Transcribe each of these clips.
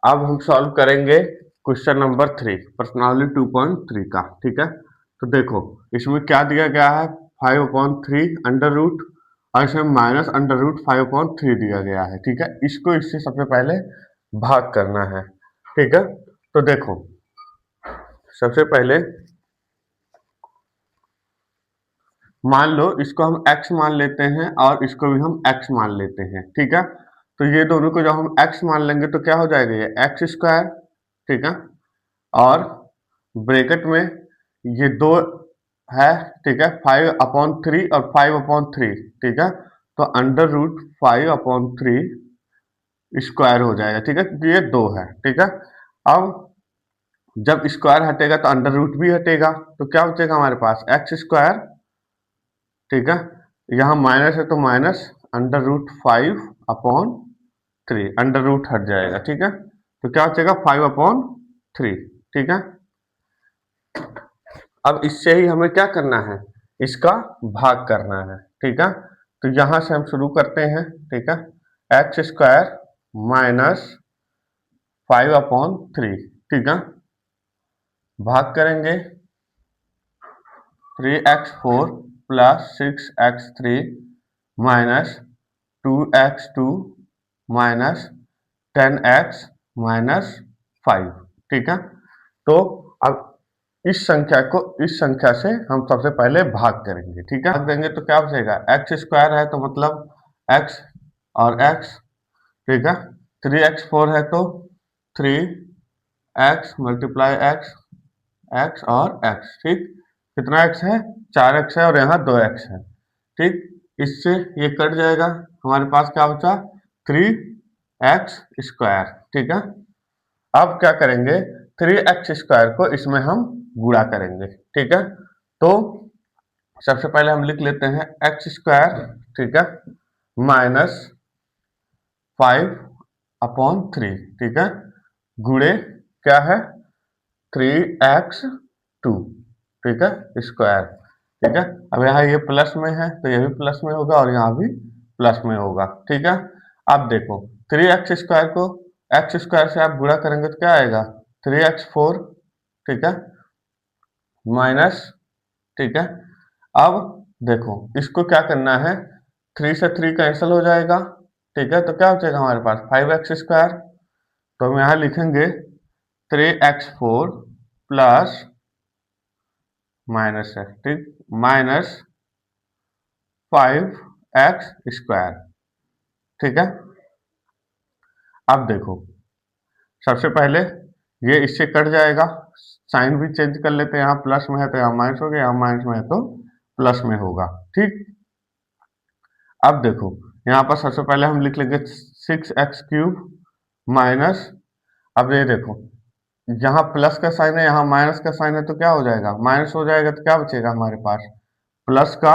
अब हम सॉल्व करेंगे क्वेश्चन नंबर 3 पर्सनालिटी 2.3 का। ठीक है, तो देखो इसमें क्या दिया गया है, 5/3 अंडर रूट और इसमें माइनस अंडर रूट 5/3 दिया गया है। ठीक है, इसको इससे सबसे पहले भाग करना है। ठीक है, तो देखो सबसे पहले मान लो इसको हम x मान लेते हैं और इसको भी हम x मान लेते हैं। ठीक है, तो ये दोनों को जब हम x मान लेंगे तो क्या हो जाएगा, ये एक्स स्क्वायर। ठीक है, और ब्रैकेट में ये दो है। ठीक है, 5/3 और 5/3। ठीक है, तो अंडर रूट 5/3 स्क्वायर हो जाएगा। ठीक है, क्योंकि ये दो है। ठीक है, अब जब स्क्वायर हटेगा तो अंडर रूट भी हटेगा, तो क्या बचेगा हमारे पास एक्स स्क्वायर। ठीक है, यहाँ माइनस है तो minus under root 5/3, under root हट जाएगा। ठीक है, तो क्या बचेगा 5/3। ठीक है, अब इससे ही हमें क्या करना है, इसका भाग करना है। ठीक है, तो यहां से हम शुरू करते हैं। ठीक है, एक्स स्क्वायर माइनस 5/3। ठीक है, भाग करेंगे 3x4 plus 6x3 minus 2x2 minus 10x minus 5। ठीक है, तो अब इस संख्या को इस संख्या से हम सबसे पहले भाग करेंगे। ठीक है, भाग देंगे तो क्या बचेगा, एक्स स्क्वायर है तो मतलब x और x। ठीक है, 3x4 है तो 3x मल्टीप्लाई x, x और x। ठीक, कितना x है, 4x है और यहाँ 2x है। ठीक, इससे ये कट जाएगा, हमारे पास क्या बचा 3x स्क्वायर। ठीक है, अब क्या करेंगे, 3x स्क्वायर को इसमें हम गुणा करेंगे। ठीक है, तो सबसे पहले हम लिख लेते हैं एक्स स्क्वायर। ठीक है, माइनस 5/3। ठीक है, गुणे क्या है 3x2। ठीक है, स्क्वायर। ठीक है, अब यहाँ ये प्लस में है तो ये भी प्लस में होगा और यहाँ भी प्लस में होगा। ठीक है, अब देखो 3x स्क्वायर को एक्स स्क्वायर से आप गुणा करेंगे तो क्या आएगा 3x4। ठीक है, माइनस। ठीक है, अब देखो इसको क्या करना है, 3 से 3 कैंसिल हो जाएगा। ठीक है, तो क्या बचेगा हमारे पास 5x स्क्वायर। तो हम यहाँ लिखेंगे 3x4 प्लस माइनस है, ठीक, माइनस 5x स्क्वायर। ठीक है, अब देखो सबसे पहले ये इससे कट जाएगा, साइन भी चेंज कर लेते हैं, यहाँ प्लस में है तो यहाँ माइनस हो गया, यहाँ माइनस में है तो प्लस में होगा। ठीक, अब देखो यहाँ पर सबसे पहले हम लिख लेंगे 6x³ माइनस, अब ये देखो यहाँ प्लस का साइन है यहाँ माइनस का साइन है तो क्या हो जाएगा, माइनस हो जाएगा तो क्या बचेगा हमारे पास प्लस का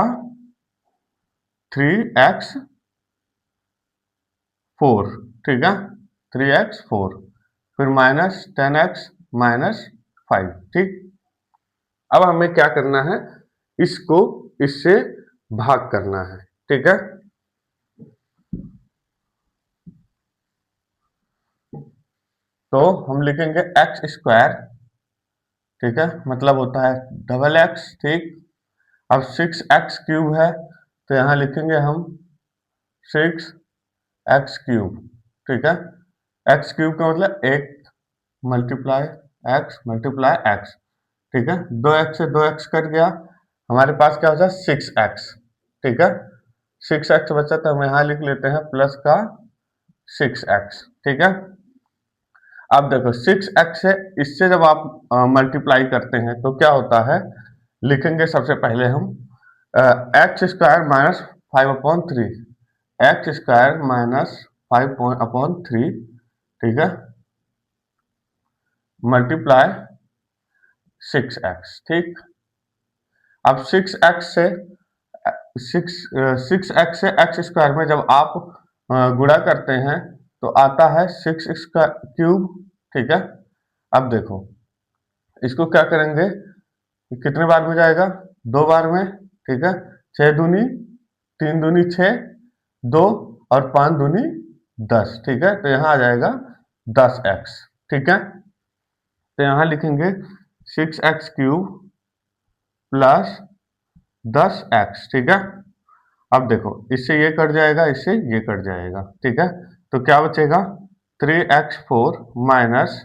3x4। ठीक है, 3x4 फिर माइनस 10x माइनस 5। ठीक, अब हमें क्या करना है, इसको इससे भाग करना है। ठीक है, तो हम लिखेंगे एक्स स्क्वायर। ठीक है, मतलब होता है डबल एक्स। ठीक, अब 6x³ है तो यहाँ लिखेंगे हम 6x³। ठीक है, x³ का मतलब 1 मल्टीप्लाई एक्स मल्टीप्लाई एक्स। ठीक है, 2x से 2x कट गया, हमारे पास क्या होता है 6x। ठीक है, 6x बचा तो हम यहाँ लिख लेते हैं प्लस का 6x। ठीक है, अब देखो 6x से इससे जब आप मल्टीप्लाई करते हैं तो क्या होता है, लिखेंगे सबसे पहले हम x square minus 5/3, x square minus 5/3। ठीक है, मल्टीप्लाई 6x। ठीक, अब 6x से 6x से एक्स स्क्वायर में जब आप गुणा करते हैं तो आता है 6x³। ठीक है, अब देखो इसको क्या करेंगे, कितने बार में जाएगा, 2 बार में। ठीक है, 6 दूनी 3 दूनी 6, 2 और 5 दूनी 10। ठीक है, तो यहाँ आ जाएगा 10x, ठीक है। तो यहां लिखेंगे 6x³ प्लस 10x, ठीक है। अब देखो इससे ये कट जाएगा, इससे ये कट जाएगा, ठीक है। तो क्या बचेगा 3x4 माइनस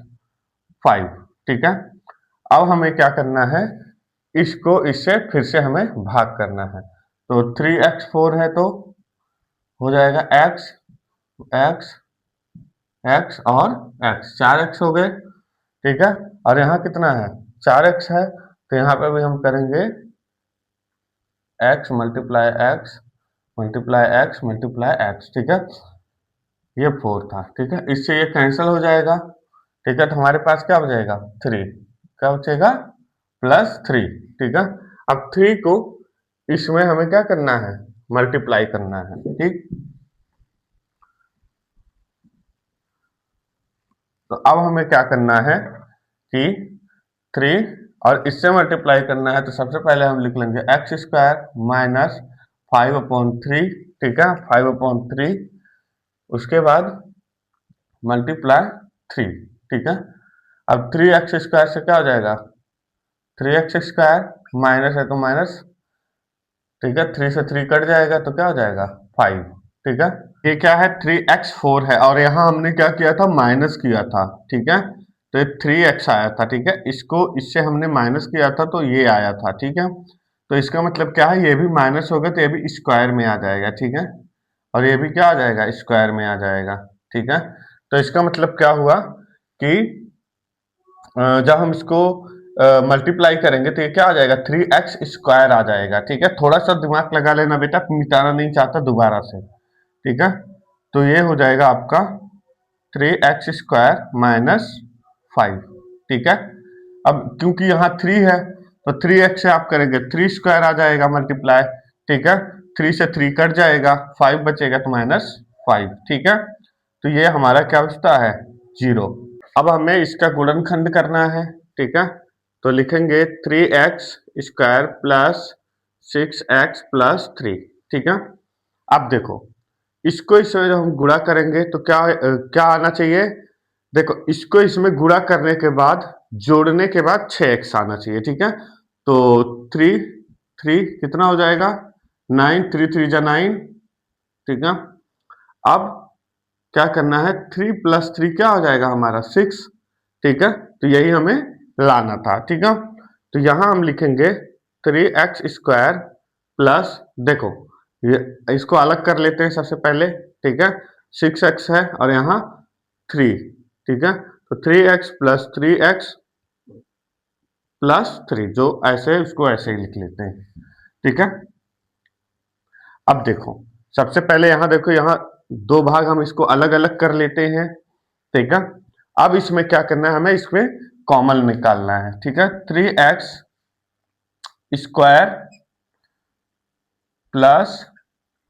5, ठीक है। अब हमें क्या करना है, इसको इससे फिर से हमें भाग करना है। तो 3x4 है तो हो जाएगा x, x, x और x, 4x हो गए, ठीक है। और यहाँ कितना है 4x है, तो यहाँ पे भी हम करेंगे x multiply x multiply x multiply x, ठीक है। ये 4 था, ठीक है। इससे ये कैंसिल हो जाएगा, ठीक है। तो हमारे पास क्या बचेगा 3, क्या बचेगा +3, ठीक है। अब 3 को इसमें हमें क्या करना है, मल्टीप्लाई करना है, ठीक। तो अब हमें क्या करना है कि 3 और इससे मल्टीप्लाई करना है, तो सबसे पहले हम लिख लेंगे x² माइनस 5/3, ठीक है, 5/3। उसके बाद मल्टीप्लाई 3, ठीक है। अब 3x² से क्या हो जाएगा 3x² माइनस है तो माइनस, ठीक है। 3 से 3 कट जाएगा तो क्या हो जाएगा 5, ठीक है। ये क्या है 3x4 है और यहाँ हमने क्या किया था माइनस किया था, ठीक है। तो ये 3x आया था, ठीक है। इसको इससे हमने माइनस किया था तो ये आया था, ठीक है। तो इसका मतलब क्या है, ये भी माइनस होगा तो ये भी स्क्वायर में आ जाएगा, ठीक है। और ये भी क्या आ जाएगा स्क्वायर में आ जाएगा, ठीक है। तो इसका मतलब क्या हुआ कि जब हम इसको मल्टीप्लाई करेंगे तो ये क्या आ जाएगा 3x² आ जाएगा, ठीक है। थोड़ा सा दिमाग लगा लेना बेटा, मिटाना नहीं चाहता दोबारा से, ठीक है। तो ये हो जाएगा आपका 3x² माइनस 5, ठीक है। अब क्योंकि यहाँ 3 है तो 3x से आप करेंगे 3² आ जाएगा मल्टीप्लाई, ठीक है। 3 से 3 कट जाएगा, 5 बचेगा तो -5, ठीक है। तो ये हमारा क्या बचता है 0। अब हमें इसका गुणनखंड करना है, ठीक है। तो लिखेंगे 3x² प्लस 6x प्लस 3, ठीक है। अब देखो इसको इसमें जब हम गुणा करेंगे तो क्या आना चाहिए, देखो इसको इसमें गुणा करने के बाद जोड़ने के बाद 6x आना चाहिए, ठीक है। तो 3 3 कितना हो जाएगा 9, 3 3 जा 9, ठीक है। अब क्या करना है 3 + 3 क्या हो जाएगा हमारा 6, ठीक है। तो यही हमें लाना था, ठीक है। तो यहां हम लिखेंगे 3x² प्लस, देखो ये इसको अलग कर लेते हैं सबसे पहले, ठीक है। 6x है और यहाँ 3, ठीक है। तो 3x प्लस 3x प्लस 3, जो ऐसे उसको ऐसे ही लिख लेते हैं, ठीक है। अब देखो सबसे पहले यहाँ देखो, यहाँ दो भाग हम इसको अलग अलग कर लेते हैं, ठीक है। अब इसमें क्या करना है, हमें इसमें कॉमन निकालना है, ठीक है। 3x² प्लस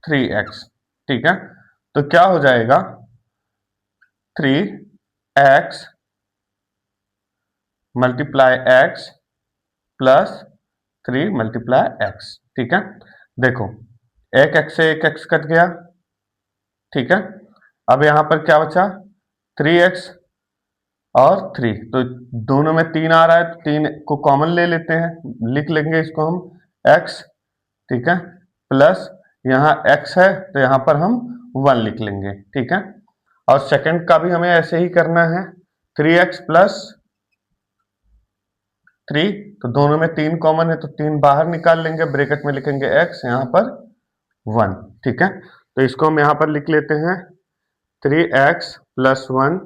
3x, ठीक है। तो क्या हो जाएगा 3x multiply x plus 3 multiply x, ठीक है। देखो एक x से एक x कट गया, ठीक है। अब यहां पर क्या बचा 3x और 3, तो दोनों में 3 आ रहा है तो 3 को कॉमन ले लेते हैं, लिख लेंगे इसको हम x, ठीक है। प्लस यहाँ x है तो यहाँ पर हम 1 लिख लेंगे, ठीक है। और सेकंड का भी हमें ऐसे ही करना है 3x प्लस 3, तो दोनों में 3 कॉमन है तो 3 बाहर निकाल लेंगे, ब्रैकेट में लिखेंगे x, यहाँ पर 1, ठीक है। तो इसको हम यहाँ पर लिख लेते हैं 3x प्लस 1,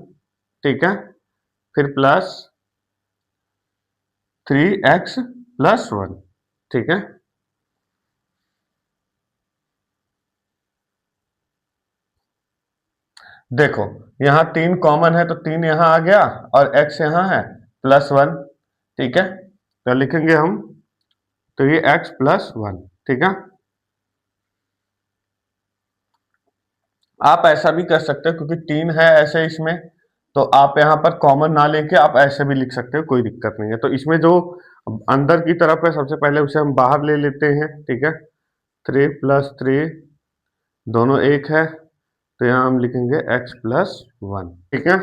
ठीक है। फिर प्लस 3x प्लस 1, ठीक है। देखो यहाँ 3 कॉमन है तो 3 यहाँ आ गया और x यहाँ है +1, ठीक है। तो लिखेंगे हम 3x प्लस 1, ठीक है। आप ऐसा भी कर सकते हो क्योंकि 3 है ऐसे इसमें, तो आप यहाँ पर कॉमन ना लेके आप ऐसे भी लिख सकते हो, कोई दिक्कत नहीं है। तो इसमें जो अंदर की तरफ है सबसे पहले उसे हम बाहर ले लेते हैं, ठीक है। 3 + 3 दोनों एक है तो यहाँ हम लिखेंगे x + 1, ठीक है।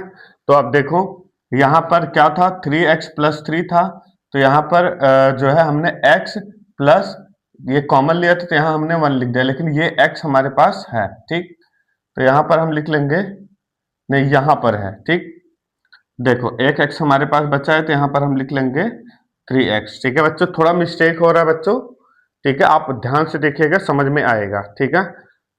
तो अब देखो यहाँ पर क्या था, 3x+3 था, तो यहाँ पर जो है हमने x प्लस ये कॉमन लिया था, तो यहाँ हमने 1 लिख दिया, लेकिन ये x हमारे पास है, ठीक। तो यहाँ पर हम लिख लेंगे, नहीं यहाँ पर है, ठीक। देखो एक x हमारे पास बचा है, तो यहाँ पर हम लिख लेंगे 3x, ठीक है बच्चों। थोड़ा मिस्टेक हो रहा है बच्चों, ठीक है, आप ध्यान से देखिएगा, समझ में आएगा, ठीक है।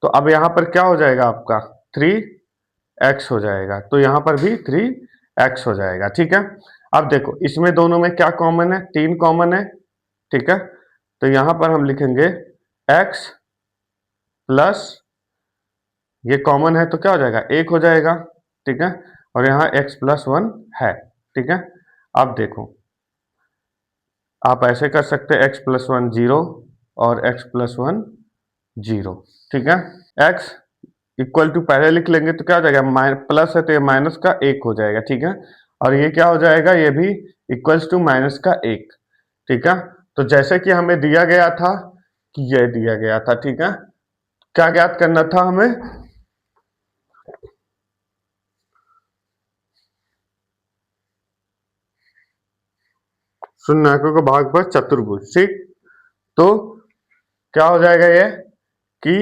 तो अब यहाँ पर क्या हो जाएगा आपका, 3x हो जाएगा, तो यहाँ पर भी 3x हो जाएगा, ठीक है। अब देखो इसमें दोनों में क्या कॉमन है, 3 कॉमन है, ठीक है। तो यहाँ पर हम लिखेंगे x प्लस ये कॉमन है, तो क्या हो जाएगा, 1 हो जाएगा, ठीक है। और यहाँ x+1 है, ठीक है। अब देखो आप ऐसे कर सकते हैं, x+1 0 और x+1 0, ठीक है। x इक्वल टू पहले लिख लेंगे तो क्या हो जाएगा, प्लस है तो ये माइनस का 1 हो जाएगा, ठीक है। और ये क्या हो जाएगा, ये भी इक्वल्स टू माइनस का 1, ठीक है। तो जैसे कि हमें दिया गया था कि ये दिया गया था, ठीक है। क्या ज्ञात करना था हमें, शून्यकों का भाग पर चतुर्भुज, ठीक। तो क्या हो जाएगा ये कि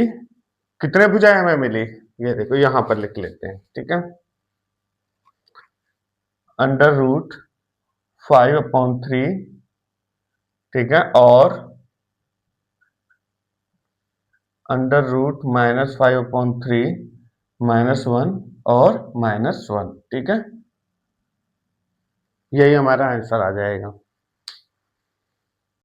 कितने भुजाएं हमें मिली, ये देखो यहां पर लिख लेते हैं, ठीक है। √5/3, ठीक है, और √-5/3 -1 और -1, ठीक है। यही हमारा आंसर आ जाएगा।